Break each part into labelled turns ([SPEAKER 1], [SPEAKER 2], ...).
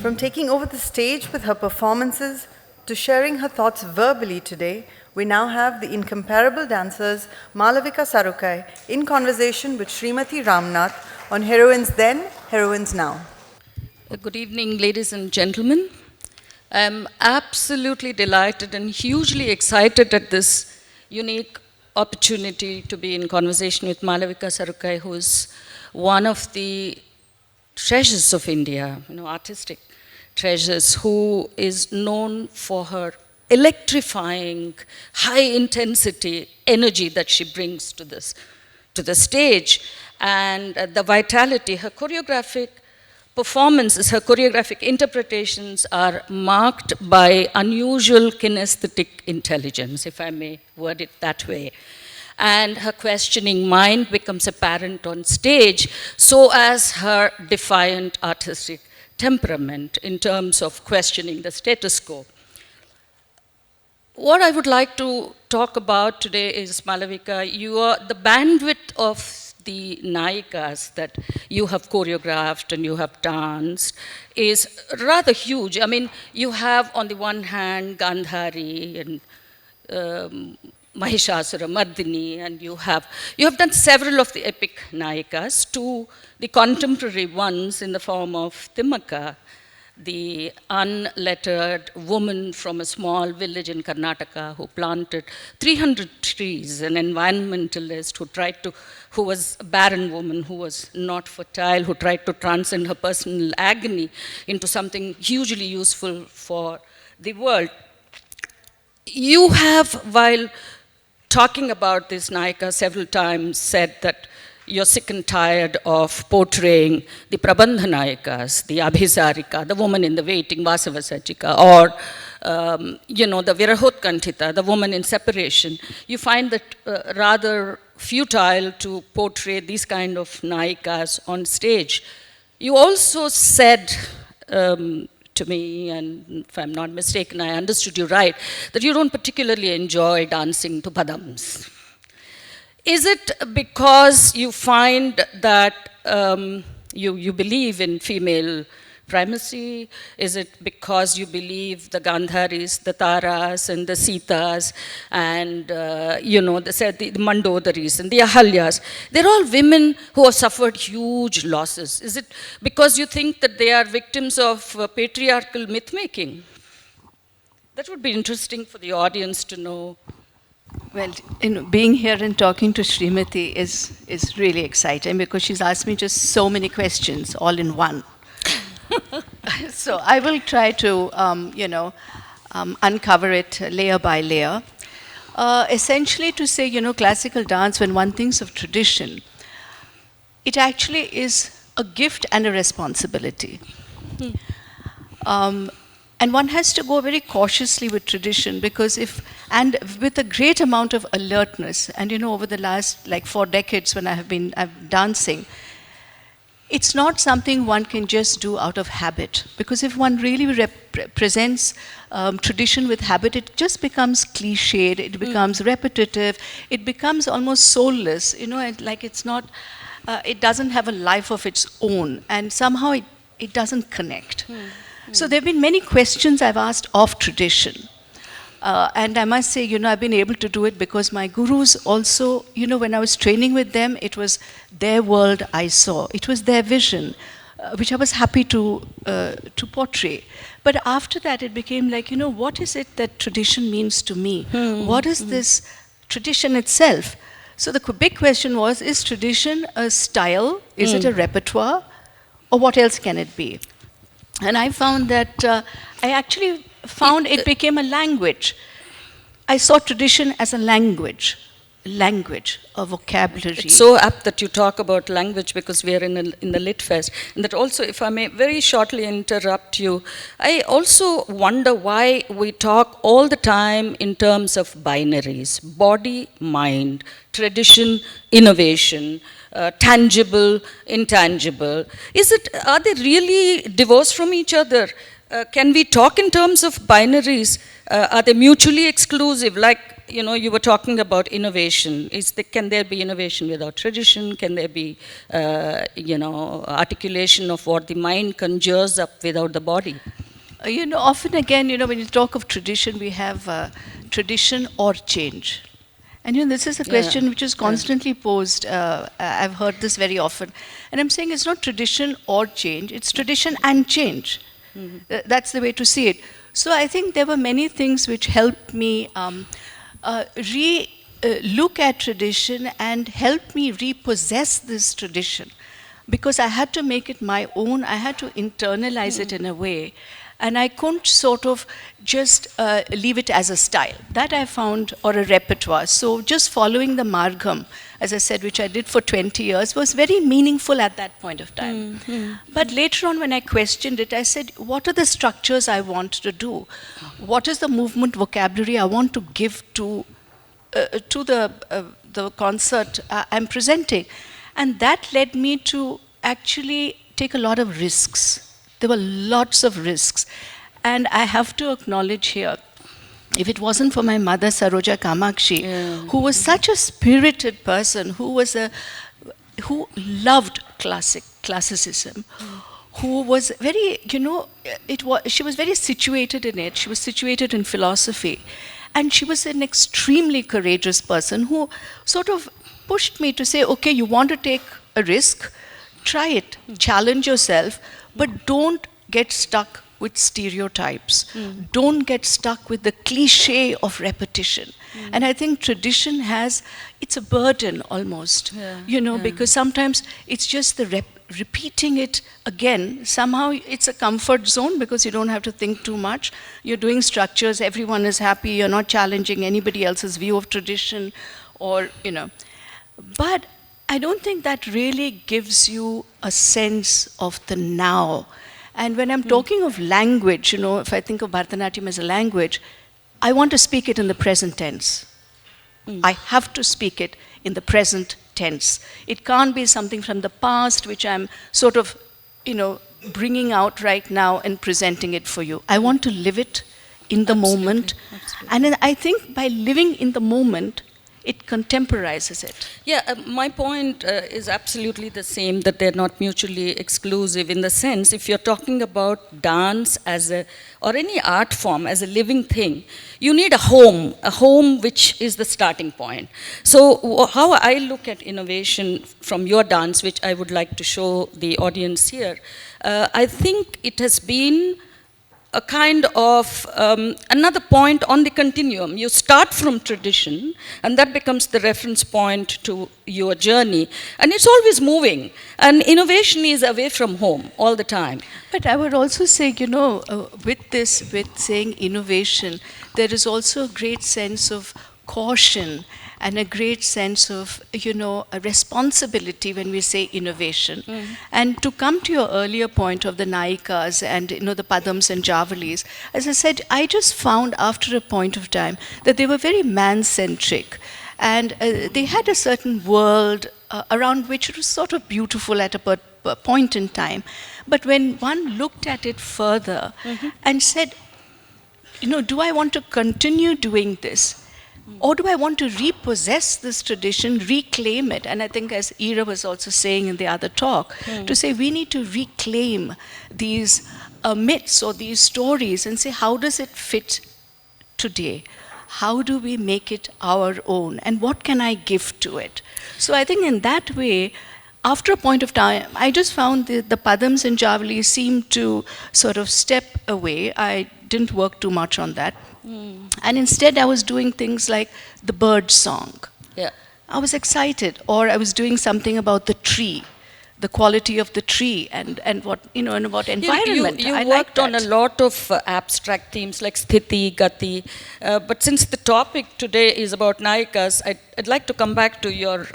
[SPEAKER 1] From taking over the stage with her performances to sharing her thoughts verbally today, we now have the incomparable dancers Malavika Sarukkai in conversation with Sreemathi Ramnath on Heroines Then, Heroines Now.
[SPEAKER 2] Good evening, ladies and gentlemen. I'm absolutely delighted and hugely excited at this unique opportunity to be in conversation with Malavika Sarukkai, who is one of the treasures of India, artistic treasures, who is known for her electrifying, high-intensity energy that she brings to the stage, and the vitality. Her choreographic performances, her choreographic interpretations are marked by unusual kinesthetic intelligence, if I may word it that way. And her questioning mind becomes apparent on stage, so as her defiant artistic temperament in terms of questioning the status quo. What I would like to talk about today is, Malavika, the bandwidth of the Nayikas that you have choreographed and you have danced is rather huge. I mean, you have on the one hand Gandhari and Mahishasura Mardini, and you have done several of the epic Nayikas, to the contemporary ones in the form of Timaka, the unlettered woman from a small village in Karnataka who planted 300 trees, an environmentalist who was a barren woman, who was not fertile, who tried to transcend her personal agony into something hugely useful for the world. You have, while talking about this Nayika several times, said that you're sick and tired of portraying the Prabandha Nayikas, the Abhisarika, the woman in the waiting, Vasavasachika, or the Virahotkantita, the woman in separation. You find that rather futile to portray these kind of Nayikas on stage. You also said to me, and if I'm not mistaken, I understood you right, that you don't particularly enjoy dancing to padams. Is it because you find that you believe in female primacy? Is it because you believe the Gandharis, the Taras, and the Sitas, and the Mandodaris and the Ahalyas? They're all women who have suffered huge losses. Is it because you think that they are victims of patriarchal myth-making? That would be interesting for the audience to know.
[SPEAKER 3] Well, being here and talking to Sreemathi is really exciting, because she's asked me just so many questions all in one. So I will try to, uncover it layer by layer. Essentially to say, classical dance, when one thinks of tradition, it actually is a gift and a responsibility. And one has to go very cautiously with tradition, because and with a great amount of alertness, and over the last 4 decades when I'm dancing, it's not something one can just do out of habit, because if one really presents tradition with habit, it just becomes cliched, it becomes repetitive, it becomes almost soulless, it's not, it doesn't have a life of its own, and somehow it doesn't connect. So there have been many questions I've asked of tradition. And I must say, I've been able to do it because my gurus also, when I was training with them, it was their world I saw. It was their vision, which I was happy to portray. But after that, it became like, what is it that tradition means to me? What is this tradition itself? So the big question was, is tradition a style? Is it a repertoire? Or what else can it be? And I found that I actually found it became a language. I saw tradition as a language, a vocabulary.
[SPEAKER 2] It's so apt that you talk about language, because we are in the Lit Fest. And that also, if I may very shortly interrupt you, I also wonder why we talk all the time in terms of binaries: body, mind, tradition, innovation, tangible, intangible. Are they really divorced from each other? Can we talk in terms of binaries? Are they mutually exclusive? Like you were talking about innovation. Can there be innovation without tradition? Can there be, articulation of what the mind conjures up without the body?
[SPEAKER 3] Often again, when you talk of tradition, we have tradition or change. And this is a question which is constantly posed. I've heard this very often. And I'm saying it's not tradition or change, it's tradition and change. That's the way to see it. So I think there were many things which helped me look at tradition and help me repossess this tradition. Because I had to make it my own, I had to internalize it in a way. And I couldn't sort of just leave it as a style. That I found, or a repertoire. So just following the Margam, as I said, which I did for 20 years, was very meaningful at that point of time. But later on when I questioned it, I said, what are the structures I want to do? What is the movement vocabulary I want to give to the concert I'm presenting? And that led me to actually take a lot of risks. There were lots of risks. And I have to acknowledge here, if it wasn't for my mother, Saroja Kamakshi, who was such a spirited person, who loved classicism, who was very, she was very situated in it. She was situated in philosophy. And she was an extremely courageous person who sort of pushed me to say, okay, you want to take a risk, try it, challenge yourself, but don't get stuck with stereotypes. Don't get stuck with the cliche of repetition. And I think tradition it's a burden almost, because sometimes it's just the repeating it again. Somehow it's a comfort zone because you don't have to think too much. You're doing structures, everyone is happy, you're not challenging anybody else's view of tradition or. But I don't think that really gives you a sense of the now. And when I'm talking of language, if I think of Bharatanatyam as a language, I want to speak it in the present tense. I have to speak it in the present tense. It can't be something from the past which I'm sort of, bringing out right now and presenting it for you. I want to live it in the moment. Absolutely. And then I think by living in the moment, it contemporizes it.
[SPEAKER 2] Yeah, my point is absolutely the same, that they're not mutually exclusive, in the sense, if you're talking about dance or any art form as a living thing, you need a home which is the starting point. So how I look at innovation from your dance, which I would like to show the audience here, I think it has been a kind of another point on the continuum. You start from tradition, and that becomes the reference point to your journey. And it's always moving. And innovation is away from home all the time.
[SPEAKER 3] But I would also say, with saying innovation, there is also a great sense of caution and a great sense of, a responsibility when we say innovation. And to come to your earlier point of the Nayikas and, the Padams and Javalis, as I said, I just found after a point of time that they were very man-centric. And they had a certain world around which it was sort of beautiful at a point in time. But when one looked at it further and said, do I want to continue doing this? Or do I want to repossess this tradition, reclaim it? And I think, as Ira was also saying in the other talk, to say we need to reclaim these myths or these stories and say, how does it fit today? How do we make it our own? And what can I give to it? So I think in that way, after a point of time, I just found the Padams and Javalis seemed to sort of step away. I didn't work too much on that. And instead I was doing things like the bird song.
[SPEAKER 2] Yeah.
[SPEAKER 3] I was excited. Or I was doing something about the tree, the quality of the tree and what, and about environment.
[SPEAKER 2] You worked on a lot of abstract themes like sthiti, gati. But since the topic today is about Nayikas, I'd like to come back to your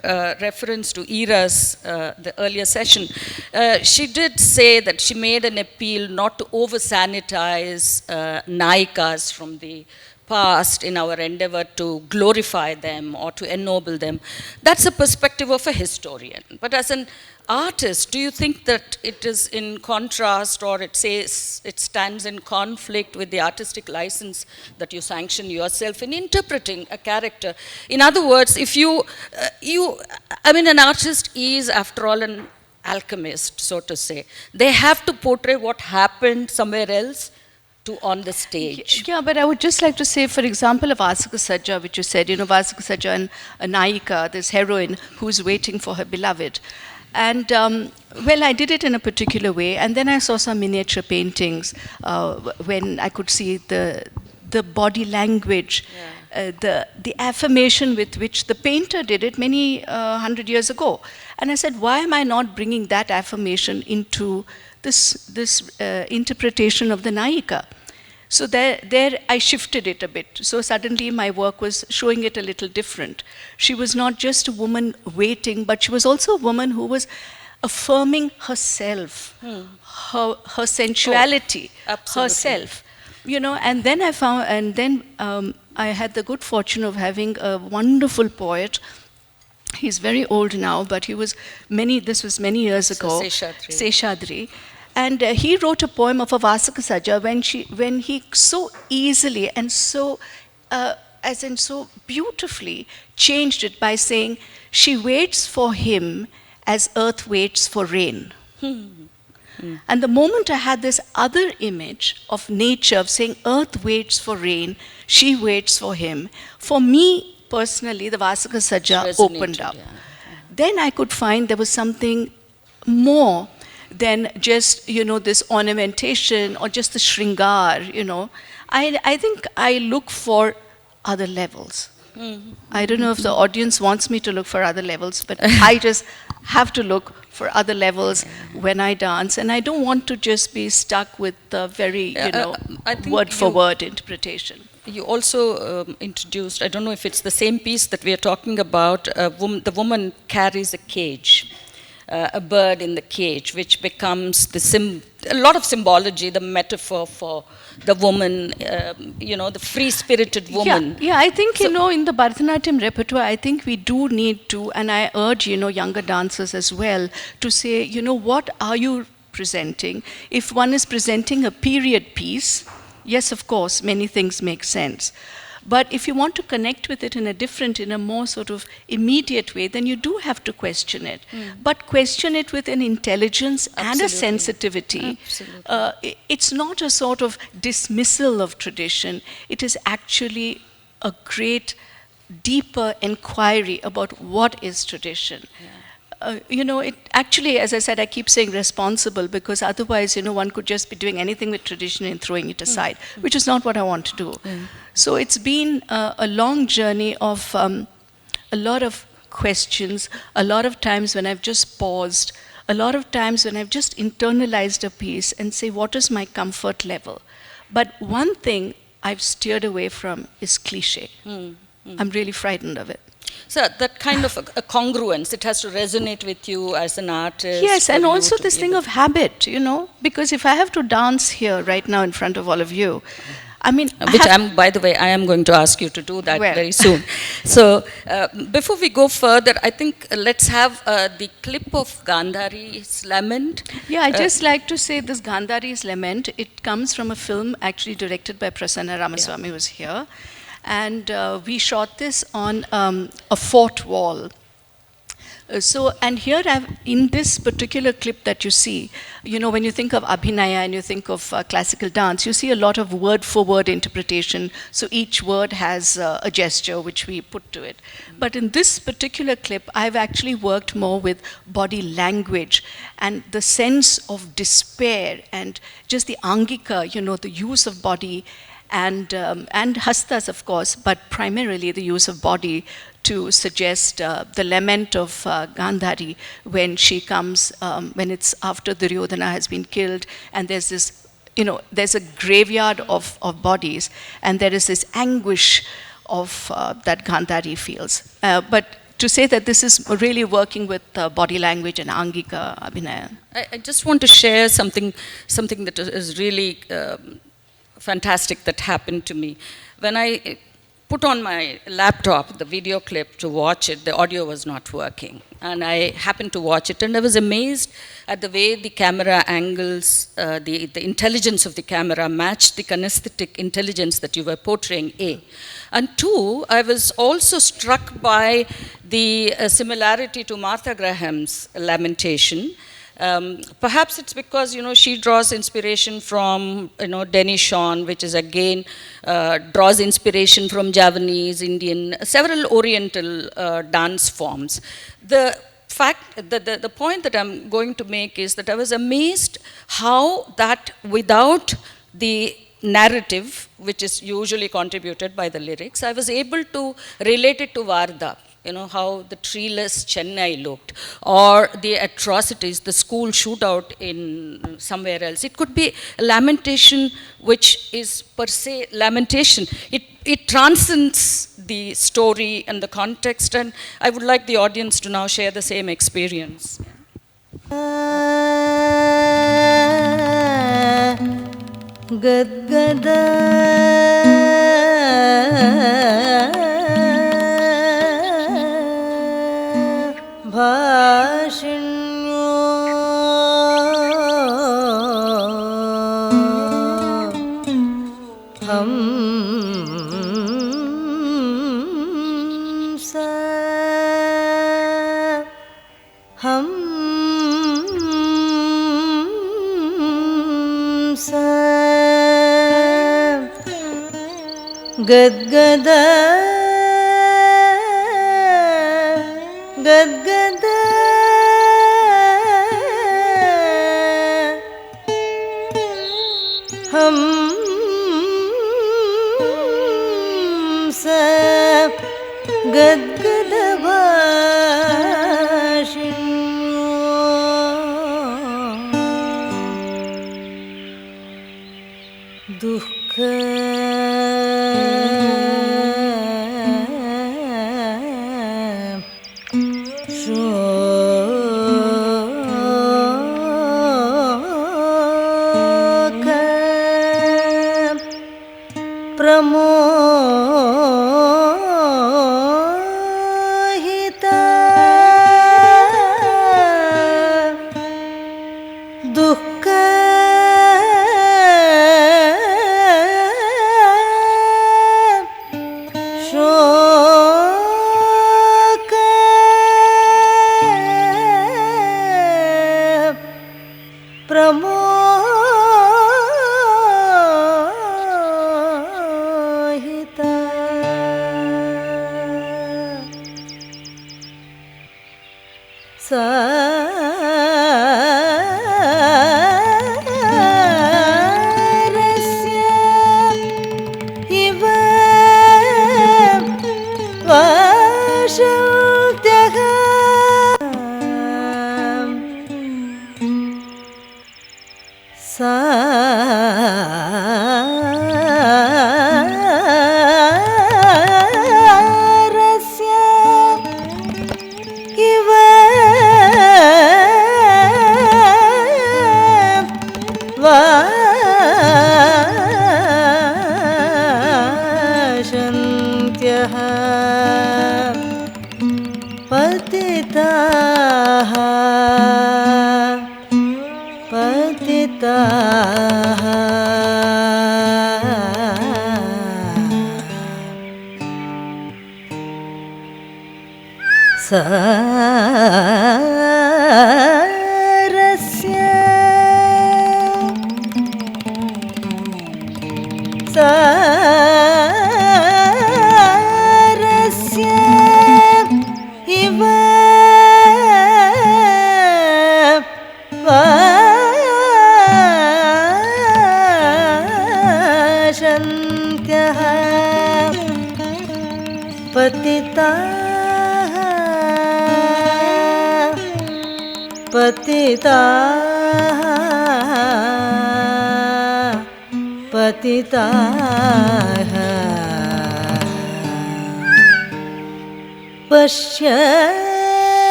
[SPEAKER 2] reference to Ira's, the earlier session. She did say that she made an appeal not to over-sanitize Nayikas from the past in our endeavor to glorify them or to ennoble them. That's a perspective of a historian. But as an artist, do you think that it is in contrast, or it stands in conflict with the artistic license that you sanction yourself in interpreting a character? In other words, if an artist is, after all, an alchemist, so to say. They have to portray what happened somewhere else on the stage.
[SPEAKER 3] Yeah, but I would just like to say, for example, of Vasika Sajja, which you said, Vasika Sajja and a Naika, this heroine who's waiting for her beloved. And, well, I did it in a particular way, and then I saw some miniature paintings when I could see the body language, the affirmation with which the painter did it many 100 years ago. And I said, why am I not bringing that affirmation into this interpretation of the Naika? So there I shifted it a bit. So suddenly my work was showing it a little different. She was not just a woman waiting, but she was also a woman who was affirming herself, her sensuality, herself. And then I found, I had the good fortune of having a wonderful poet. He's very old now, but this was many years ago. Seshadri. And he wrote a poem of a Vasika Sajja when he so easily and so beautifully changed it by saying, she waits for him as earth waits for rain. And the moment I had this other image of nature, of saying earth waits for rain, she waits for him, for me personally, the Vasika Sajja opened up. Then I could find there was something more than just, this ornamentation or just the shringar, I think I look for other levels. I don't know if the audience wants me to look for other levels, but I just have to look for other levels when I dance. And I don't want to just be stuck with the very, word-for-word interpretation.
[SPEAKER 2] You also introduced, I don't know if it's the same piece that we are talking about, the woman carries a cage. A bird in the cage, which becomes a lot of symbology, the metaphor for the woman, the free-spirited woman.
[SPEAKER 3] Yeah, I think, in the Bharatanatyam repertoire, I think we do need to, and I urge, younger dancers as well, to say, what are you presenting? If one is presenting a period piece, yes, of course, many things make sense. But if you want to connect with it in a more sort of immediate way, then you do have to question it. But question it with an intelligence and a sensitivity. It's not a sort of dismissal of tradition. It is actually a great, deeper inquiry about what is tradition. It actually, as I said, I keep saying responsible, because otherwise, one could just be doing anything with tradition and throwing it aside, which is not what I want to do. So it's been a long journey of a lot of questions, a lot of times when I've just paused, a lot of times when I've just internalized a piece and say, what is my comfort level? But one thing I've steered away from is cliche. I'm really frightened of it.
[SPEAKER 2] So that kind of a congruence, it has to resonate with you as an artist.
[SPEAKER 3] Yes, and also this thing of habit, because if I have to dance here right now in front of all of you,
[SPEAKER 2] by the way, I am going to ask you to do that very soon. So before we go further, I think let's have the clip of Gandhari's Lament.
[SPEAKER 3] Yeah, I just like to say this Gandhari's Lament, it comes from a film actually directed by Prasanna Ramaswamy, who was here. And we shot this on a fort wall. And here in this particular clip that you see, when you think of Abhinaya and you think of classical dance, you see a lot of word-for-word interpretation. So each word has a gesture which we put to it. But in this particular clip, I've actually worked more with body language and the sense of despair and just the angika, the use of body and hastas, of course, but primarily the use of body to suggest the lament of Gandhari when she comes, when it's after Duryodhana has been killed, and there's this, there's a graveyard of bodies, and there is this anguish of that Gandhari feels. But to say that this is really working with body language and angika, abhinaya.
[SPEAKER 2] I just want to share something that is really fantastic that happened to me. when I put on my laptop the video clip to watch it, the audio was not working. And I happened to watch it, and I was amazed at the way the camera angles, the intelligence of the camera matched the kinesthetic intelligence that you were portraying, A. And two, I was also struck by the similarity to Martha Graham's Lamentation. Perhaps it's because, she draws inspiration from, Denis Shawn, which is again, draws inspiration from Javanese, Indian, several Oriental dance forms. The point that I'm going to make is that I was amazed how that without the narrative, which is usually contributed by the lyrics, I was able to relate it to Varda. How the treeless Chennai looked, or the atrocities, the school shootout in somewhere else. It could be a lamentation which is per se lamentation. It transcends the story and the context, and I would like the audience to now share the same experience.
[SPEAKER 1] Gadgada, Gadgada, Hamsa, Gadgada Vashinyo, Dukkha.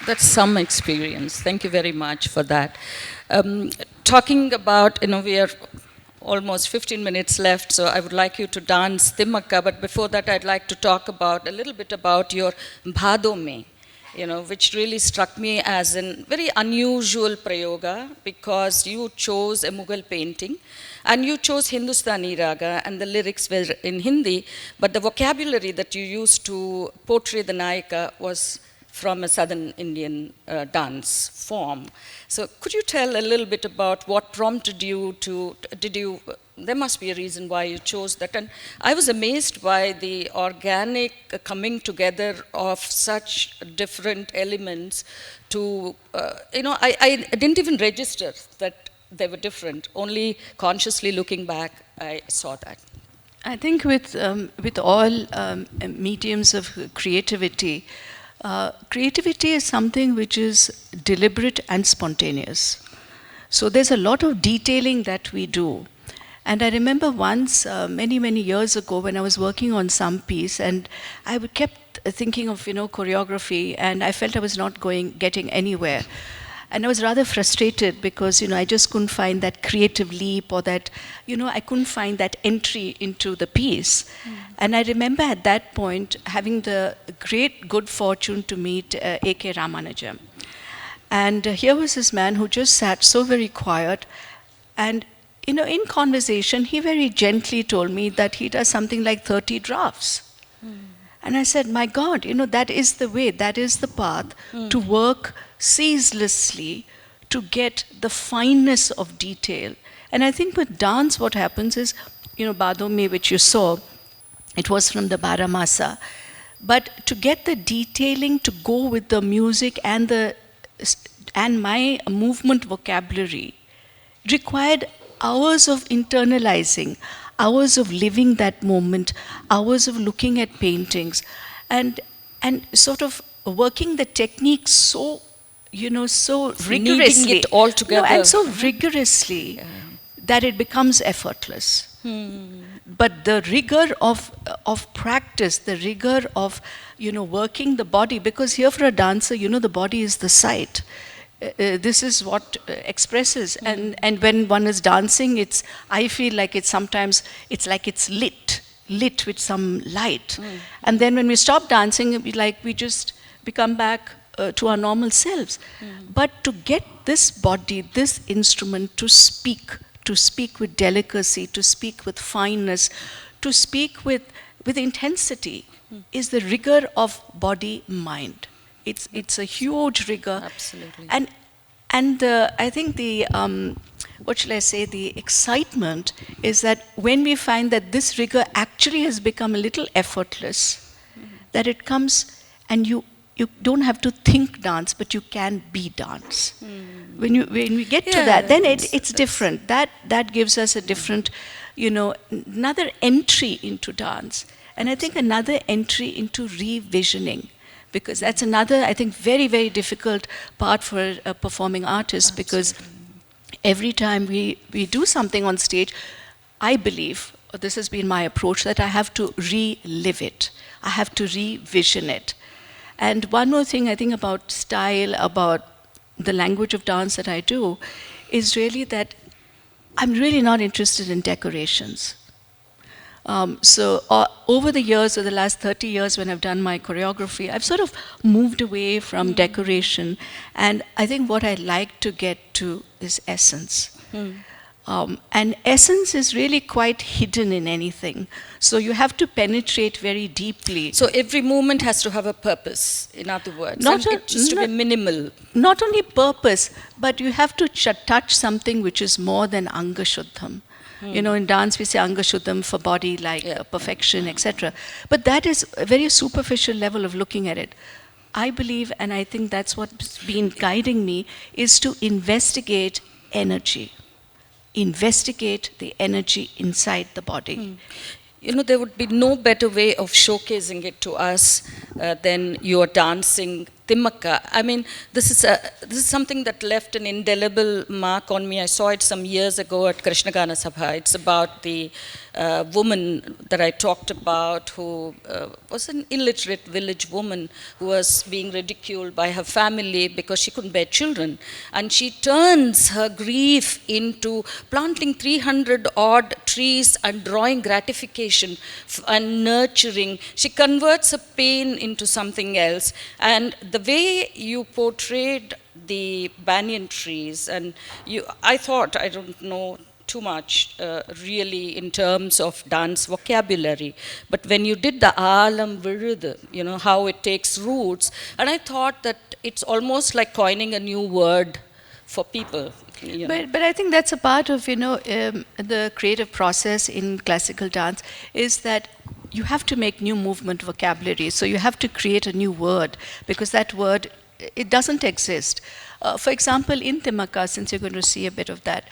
[SPEAKER 2] That's some experience. Thank you very much for that. Talking about, we are almost 15 minutes left, so I would like you to dance Timmakka, but before that I'd like to talk about a little bit about your Bhado Mein, which really struck me as a very unusual prayoga, because you chose a Mughal painting and you chose Hindustani raga and the lyrics were in Hindi, but the vocabulary that you used to portray the Nayika was from a southern Indian dance form. So could you tell a little bit about what prompted you to, there must be a reason why you chose that. And I was amazed by the organic coming together of such different elements to, I didn't even register that they were different. Only consciously looking back, I saw that.
[SPEAKER 3] I think with all mediums of creativity, creativity is something which is deliberate and spontaneous. So there's a lot of detailing that we do. And I remember once, many, many years ago, when I was working on some piece, and I kept thinking of, choreography, and I felt I was not getting anywhere. And I was rather frustrated because, I just couldn't find that creative leap, or that, I couldn't find that entry into the piece. And I remember at that point having the great good fortune to meet A.K. Ramanujam. And here was this man who just sat so very quiet. And, in conversation, he very gently told me that he does something like 30 drafts. And I said, my God, that is the way, that is the path to work ceaselessly, to get the fineness of detail. And I think with dance, what happens is, Bhado Mein, which you saw, it was from the Baramasa. But to get the detailing to go with the music and my movement vocabulary required hours of internalizing, hours of living that moment, hours of looking at paintings, and sort of working the technique so rigorously.
[SPEAKER 2] Kneading it all together.
[SPEAKER 3] And so rigorously that it becomes effortless. But the rigor of practice, the rigor of, working the body, because here for a dancer, the body is the sight. This is what expresses. And when one is dancing, I feel like sometimes it's like it's lit with some light. And then when we stop dancing, we just become back to our normal selves. But to get this body, this instrument to speak with delicacy, to speak with fineness, to speak with intensity, is the rigor of body-mind. It's a huge rigor.
[SPEAKER 2] Absolutely.
[SPEAKER 3] And I think the excitement is that when we find that this rigor actually has become a little effortless, that it comes and you don't have to think dance, but you can be dance. When we get to that, then it's different. That gives us a different, another entry into dance. And I think another entry into revisioning. Because that's another, I think, very, very difficult part for a performing artist. Because every time we do something on stage, I believe, or this has been my approach, that I have to relive it. I have to revision it. And one more thing I think about style, about the language of dance that I do, is really that I'm really not interested in decorations. So over the years, over the last 30 years when I've done my choreography, I've sort of moved away from decoration. And I think what I like to get to is essence. And essence is really quite hidden in anything. So you have to penetrate very deeply.
[SPEAKER 2] So every movement has to have a purpose, in other words. It just to be minimal.
[SPEAKER 3] Not only purpose, but you have to touch something which is more than Anga Shuddham. In dance we say Anga Shuddham for body, like perfection, etc. But that is a very superficial level of looking at it. I believe, and I think that's what's been guiding me, is to investigate energy. Investigate the energy inside the body.
[SPEAKER 2] There would be no better way of showcasing it to us than your dancing Timaka. I mean, this is something that left an indelible mark on me. I saw it some years ago at Krishnagana Sabha. It's about the woman that I talked about who was an illiterate village woman who was being ridiculed by her family because she couldn't bear children. And she turns her grief into planting 300 odd trees and drawing gratification and nurturing. She converts her pain into something else. And the way you portrayed the banyan trees, and I thought, I don't know too much really in terms of dance vocabulary, but when you did the Alam Virudu, you know, how it takes roots, and I thought that it's almost like coining a new word for people. You know.
[SPEAKER 3] But I think that's a part of, the creative process in classical dance, is that you have to make new movement vocabulary. So you have to create a new word, because that word, it doesn't exist. For example, in Timaka, since you're going to see a bit of that,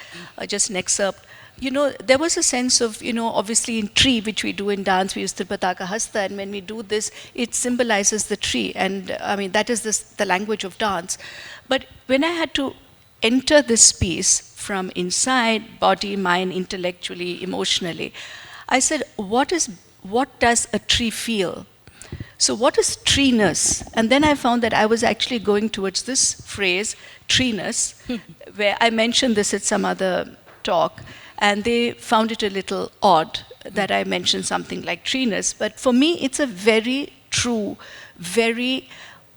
[SPEAKER 3] just an excerpt, there was a sense of, obviously in tree, which we do in dance, we use Tripataka Hasta, and when we do this, it symbolizes the tree. And I mean, that is the language of dance. But when I had to enter this piece from inside, body, mind, intellectually, emotionally, I said, what does a tree feel? So what is treeness? And then I found that I was actually going towards this phrase, treeness, where I mentioned this at some other talk, and they found it a little odd that I mentioned something like treeness. But for me, it's a very true, very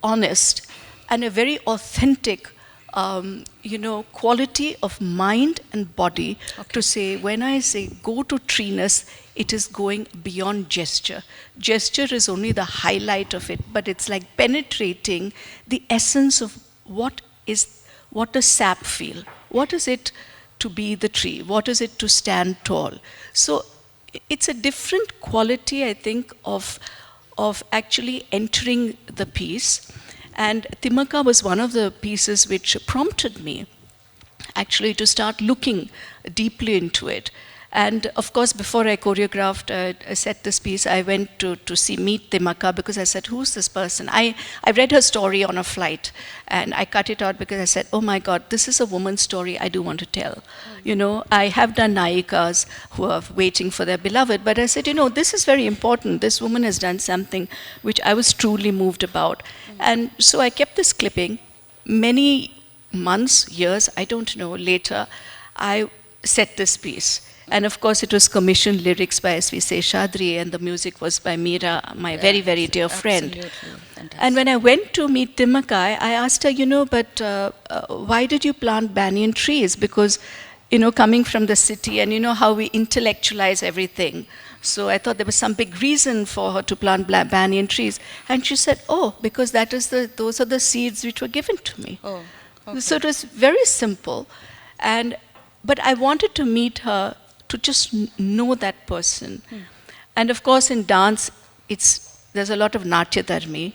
[SPEAKER 3] honest, and a very authentic quality of mind and body to say, when I say go to treeness, it is going beyond gesture. Gesture is only the highlight of it, but it's like penetrating the essence of what does sap feel? What is it to be the tree? What is it to stand tall? So it's a different quality, I think, of actually entering the piece. And Timaka was one of the pieces which prompted me actually to start looking deeply into it. And of course, before I choreographed, I set this piece, I went to meet Timaka, because I said, who's this person? I read her story on a flight, and I cut it out because I said, oh my God, this is a woman's story I do want to tell. I have done Nayikas who are waiting for their beloved, but I said, this is very important. This woman has done something which I was truly moved about. And so I kept this clipping. Many months, years, I don't know, later, I set this piece. And of course, it was commissioned lyrics by S.V. Seshadri, and the music was by Meera, my very, very dear friend.
[SPEAKER 2] Fantastic.
[SPEAKER 3] And when I went to meet Timaka, I asked her, but why did you plant banyan trees? Because, coming from the city, and how we intellectualize everything. So I thought there was some big reason for her to plant banyan trees. And she said, because those are the seeds which were given to me.
[SPEAKER 2] Oh, okay.
[SPEAKER 3] So it was very simple. But I wanted to meet her to just know that person. And of course, in dance, there's a lot of natya dharmi.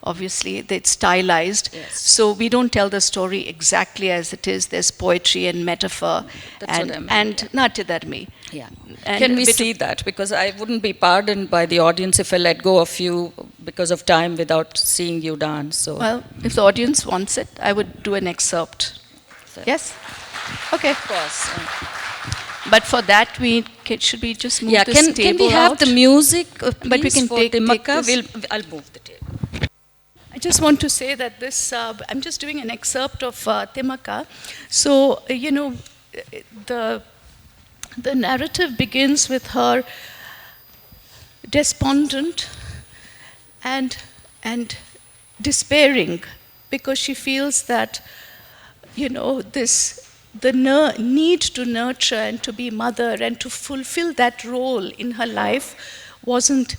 [SPEAKER 3] Obviously, it's stylized.
[SPEAKER 2] Yes.
[SPEAKER 3] So we don't tell the story exactly as it is. There's poetry and metaphor and natya dharmi.
[SPEAKER 2] Yeah.
[SPEAKER 3] And
[SPEAKER 2] Can we see that? Because I wouldn't be pardoned by the audience if I let go of you because of time without seeing you dance. So.
[SPEAKER 3] Well, if the audience wants it, I would do an excerpt.
[SPEAKER 2] So,
[SPEAKER 3] Yes? Okay.
[SPEAKER 2] of course.
[SPEAKER 3] But for that, should we just move this table
[SPEAKER 2] can we have
[SPEAKER 3] out?
[SPEAKER 2] the music,
[SPEAKER 3] But we can
[SPEAKER 2] for
[SPEAKER 3] take
[SPEAKER 2] Timaka?
[SPEAKER 3] this.
[SPEAKER 2] I'll move the table.
[SPEAKER 3] I just want to say that this, I'm just doing an excerpt of Timaka. So, the narrative begins with her despondent and despairing, because she feels that, the need to nurture and to be mother and to fulfill that role in her life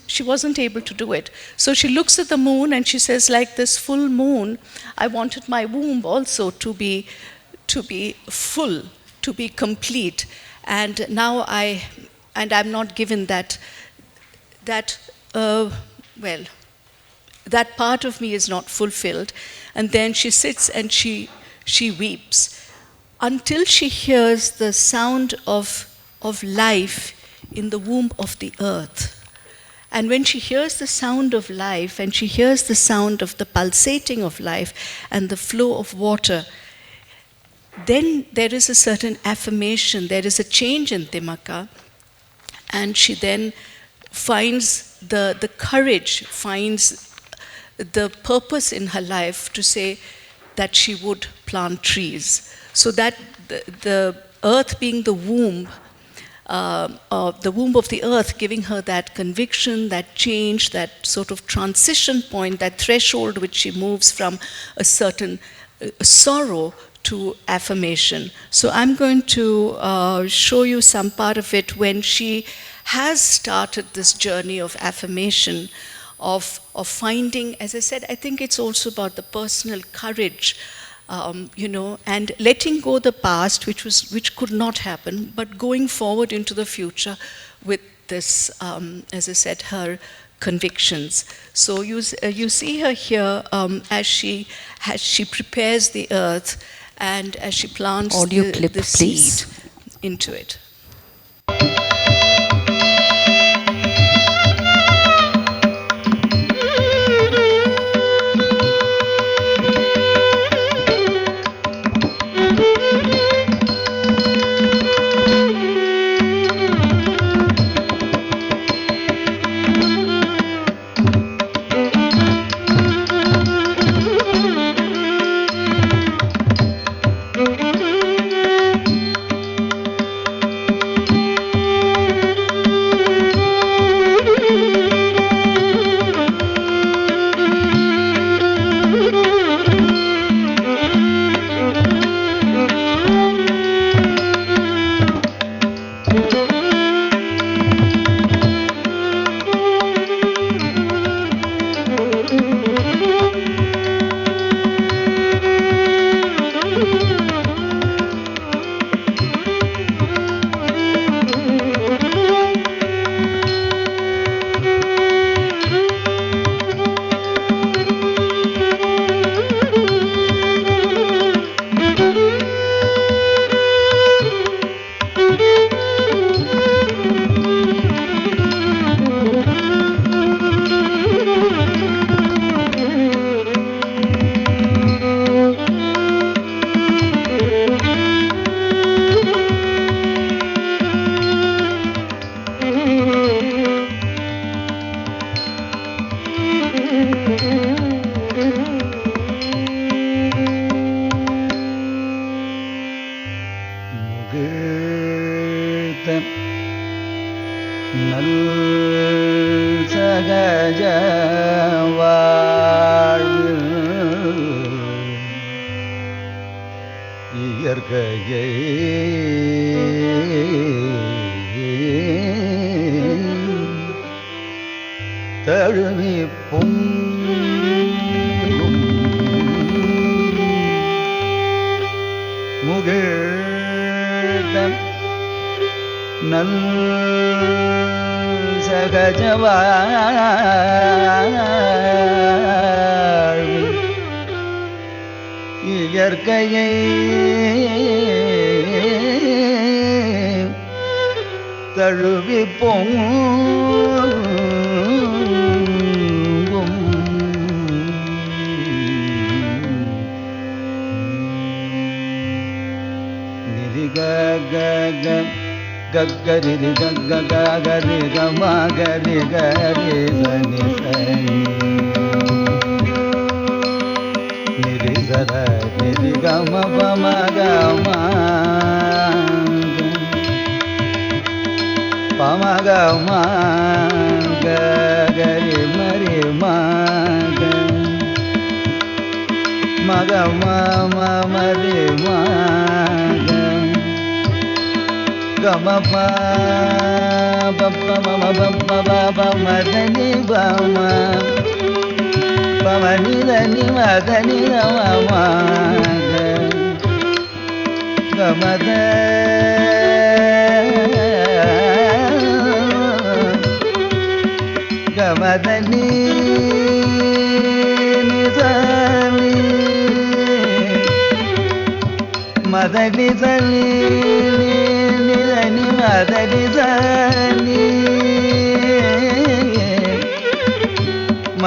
[SPEAKER 3] she wasn't able to do it. So she looks at the moon and she says, like this full moon, I wanted my womb also to be full, to be complete. And now I'm not given that part of me is not fulfilled. And then she sits and she weeps until she hears the sound of life in the womb of the earth. And when she hears the sound of life, and she hears the sound of the pulsating of life and the flow of water, then there is a certain affirmation, there is a change in Timaka, and she then finds the courage, finds the purpose in her life to say that she would plant trees. So that the earth being the womb of the earth, giving her that conviction, that change, that sort of transition point, that threshold which she moves from a certain sorrow to affirmation. So I'm going to show you some part of it when she has started this journey of affirmation, of finding, as I said, I think it's also about the personal courage, and letting go the past, which could not happen, but going forward into the future with this, as I said, her convictions. So you see her here as she prepares the earth and as she plants the seed into it.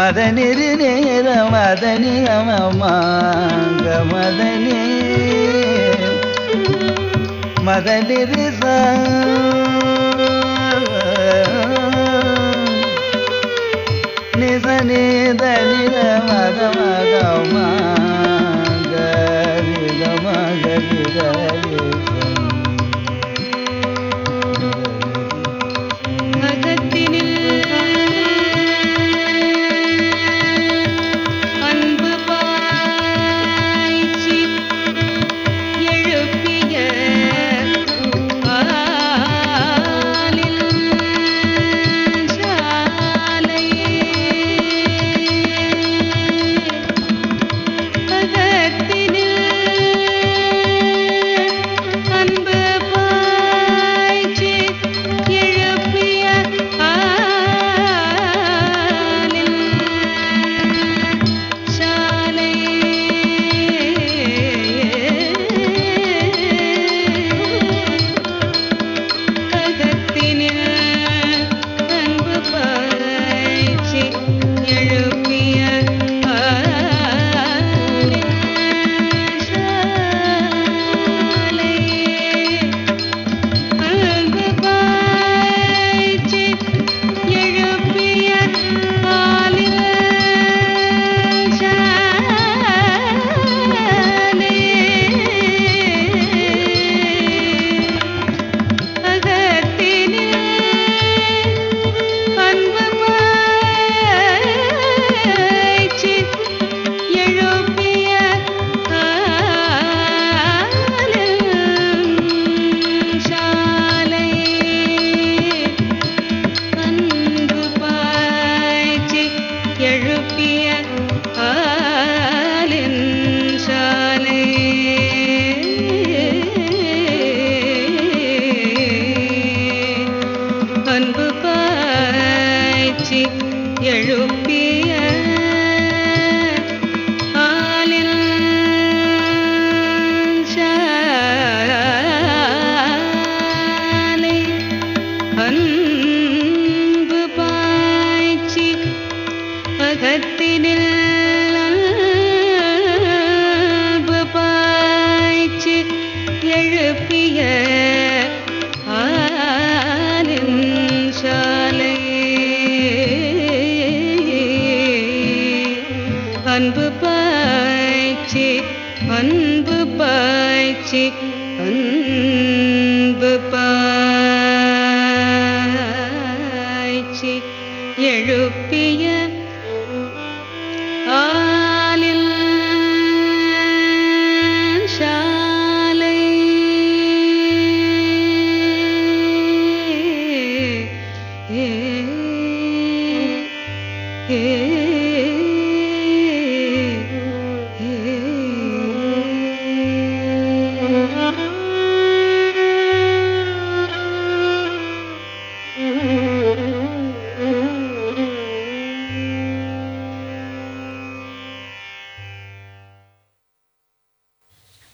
[SPEAKER 4] மதனிரு நேர மதனி அமமாங்க மதனி மதனிரு சா நிச நித நித மத மத மாங்க நித மக நித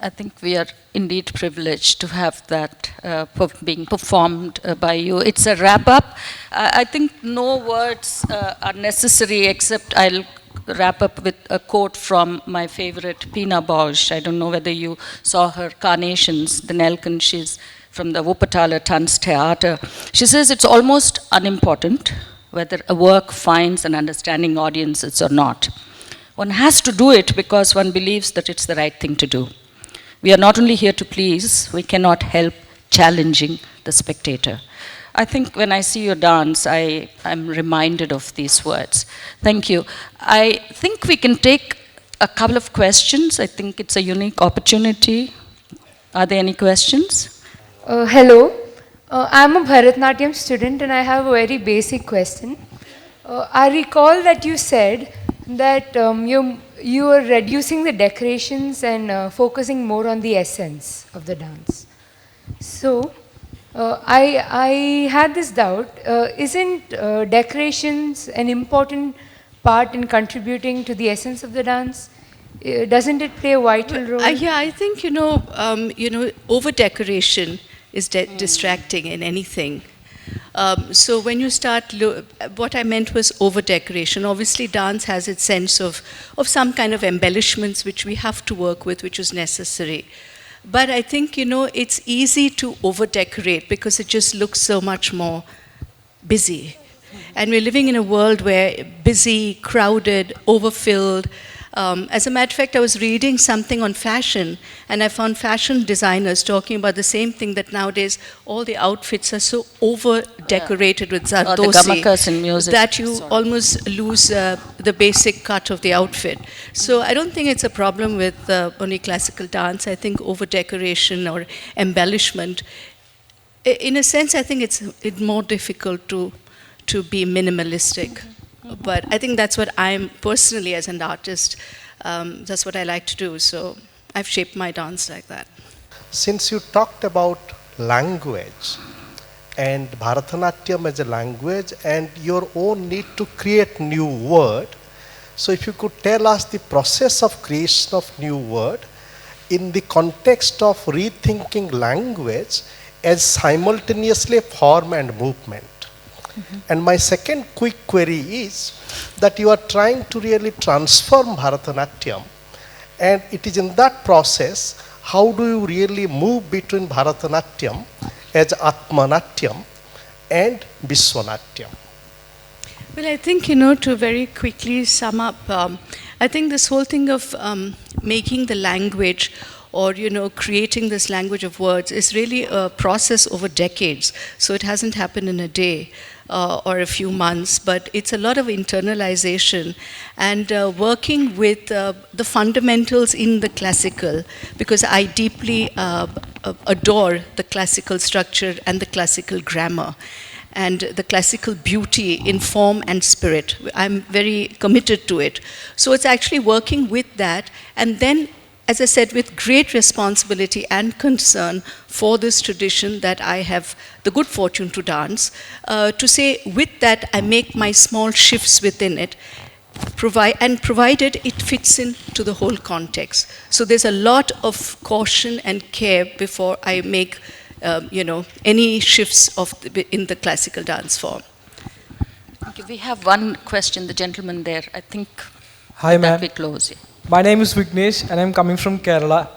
[SPEAKER 2] I think we are indeed privileged to have that being performed by you. It's a wrap-up. I think no words are necessary except I'll wrap up with a quote from my favorite Pina Bausch. I don't know whether you saw her Carnations, the Nelken. She's from the Wuppertaler Tanztheater. She says it's almost unimportant whether a work finds an understanding audiences or not. One has to do it because one believes that it's the right thing to do. We are not only here to please, we cannot help challenging the spectator. I think when I see your dance, I'm reminded of these words. Thank you. I think we can take a couple of questions. I think it's a unique opportunity. Are there any questions?
[SPEAKER 5] Hello. I'm a Bharatnatyam student and I have a very basic question. I recall that you said that you were reducing the decorations and focusing more on the essence of the dance. So, I had this doubt, isn't decorations an important part in contributing to the essence of the dance? Doesn't it play a vital role?
[SPEAKER 3] Yeah, I think, over-decoration is distracting in anything. So when you start, what I meant was over-decoration. Obviously, dance has its sense of some kind of embellishments which we have to work with, which is necessary. But I think, it's easy to over-decorate because it just looks so much more busy. And we're living in a world where busy, crowded, overfilled. As a matter of fact, I was reading something on fashion, and I found fashion designers talking about the same thing, that nowadays all the outfits are so over-decorated with Zardosi that you almost lose the basic cut of the outfit. So I don't think it's a problem with only classical dance. I think over-decoration or embellishment, in a sense, I think it's more difficult to be minimalistic. But I think that's what I'm personally, as an artist, that's what I like to do. So I've shaped my dance like that.
[SPEAKER 6] Since you talked about language and Bharatanatyam as a language and your own need to create new word, so if you could tell us the process of creation of new word in the context of rethinking language as simultaneously form and movement. And my second quick query is that you are trying to really transform Bharatanatyam, and it is in that process, how do you really move between Bharatanatyam as Atmanatyam and Vishwanatyam?
[SPEAKER 3] Well, I think, to very quickly sum up, I think this whole thing of making the language or, creating this language of words is really a process over decades. So it hasn't happened in a day or a few months, but it's a lot of internalization and working with the fundamentals in the classical, because I deeply adore the classical structure and the classical grammar and the classical beauty in form and spirit. I'm very committed to it. So it's actually working with that, and then, as I said, with great responsibility and concern for this tradition that I have the good fortune to dance, to say with that I make my small shifts within it, provided it fits into the whole context. So there's a lot of caution and care before I make any shifts in the classical dance form.
[SPEAKER 2] Okay, we have one question, the gentleman there. I think
[SPEAKER 7] Hi, ma'am.
[SPEAKER 2] we close. Yeah.
[SPEAKER 7] My name is Vignesh and I'm coming from Kerala.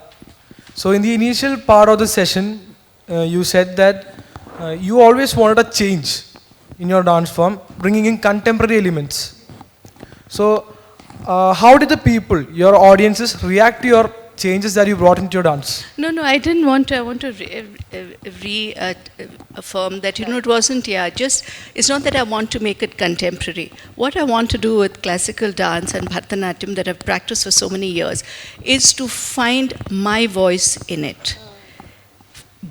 [SPEAKER 7] So in the initial part of the session, you said that you always wanted a change in your dance form, bringing in contemporary elements. So how did the people, your audiences, react to your changes that you brought into your dance?
[SPEAKER 3] No, I didn't want to. I want to reaffirm that, it wasn't, it's not that I want to make it contemporary. What I want to do with classical dance and Bharatanatyam that I've practiced for so many years is to find my voice in it.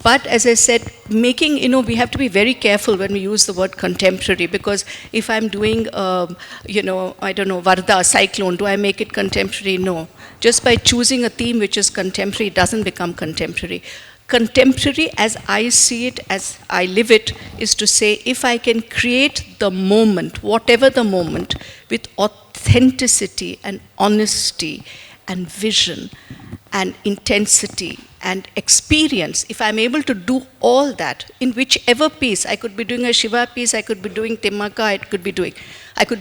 [SPEAKER 3] But as I said, making, we have to be very careful when we use the word contemporary, because if I'm doing, I don't know, Varda, cyclone, do I make it contemporary? No. Just by choosing a theme which is contemporary, it doesn't become contemporary. Contemporary, as I see it, as I live it, is to say, if I can create the moment, whatever the moment, with authenticity and honesty and vision and intensity and experience, if I'm able to do all that in whichever piece, I could be doing a Shiva piece, I could be doing Timmaka, I could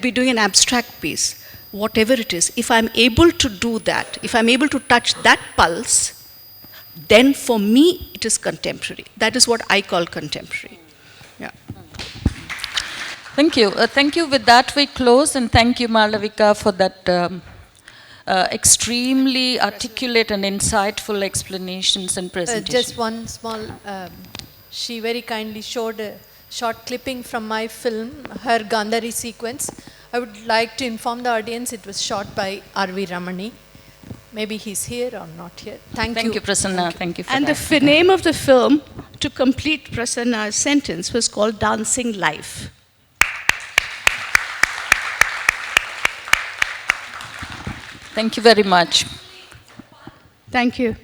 [SPEAKER 3] be doing an abstract piece, whatever it is, if I'm able to do that, if I'm able to touch that pulse, then for me it is contemporary. That is what I call contemporary. Yeah.
[SPEAKER 2] Thank you. Thank you. With that we close, and thank you, Malavika, for that extremely articulate and insightful explanations and presentations.
[SPEAKER 8] Just one small, she very kindly showed a short clipping from my film, her Gandhari sequence. I would like to inform the audience it was shot by R.V. Ramani. Maybe he's here or not here. Thank you.
[SPEAKER 2] Thank you, Prasanna. Thank you for
[SPEAKER 3] and
[SPEAKER 2] that.
[SPEAKER 3] And the name of the film, to complete Prasanna's sentence, was called Dancing Life.
[SPEAKER 2] Thank you very much.
[SPEAKER 3] Thank you.